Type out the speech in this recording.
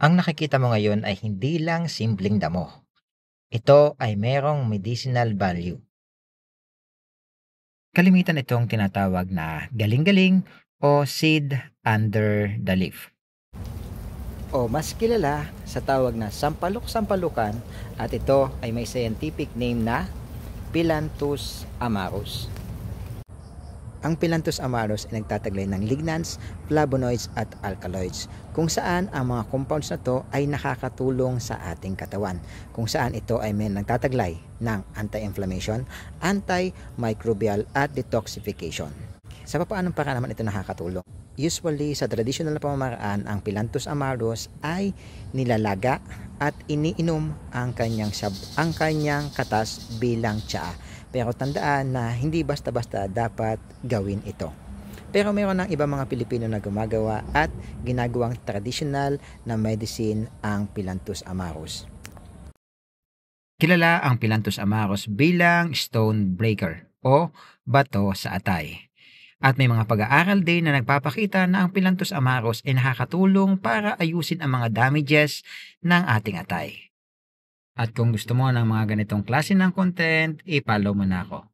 Ang nakikita mo ngayon ay hindi lang simpleng damo. Ito ay merong medicinal value. Kalimitan itong tinatawag na galing-galing o seed under the leaf. O mas kilala sa tawag na sampalok-sampalukan at ito ay may scientific name na Phyllanthus amarus. Ang Phyllanthus amarus ay nagtataglay ng lignans, flavonoids at alkaloids kung saan ang mga compounds na to ay nakakatulong sa ating katawan, kung saan ito ay may nagtataglay ng anti-inflammation, antimicrobial at detoxification. Sa paanong paraan naman ito nakakatulong? Usually sa traditional na pamamaraan, ang Phyllanthus amarus ay nilalaga at iniinom ang kanyang katas bilang tsaa. Pero tandaan na hindi basta-basta dapat gawin ito. Pero meron ng ibang mga Pilipino na gumagawa at ginagawang traditional na medicine ang Phyllanthus amarus. Kilala ang Phyllanthus amarus bilang stone breaker o bato sa atay. At may mga pag-aaral din na nagpapakita na ang Phyllanthus amarus ay nakakatulong para ayusin ang mga damages ng ating atay. At kung gusto mo ng mga ganitong klase ng content, i-follow mo na ako.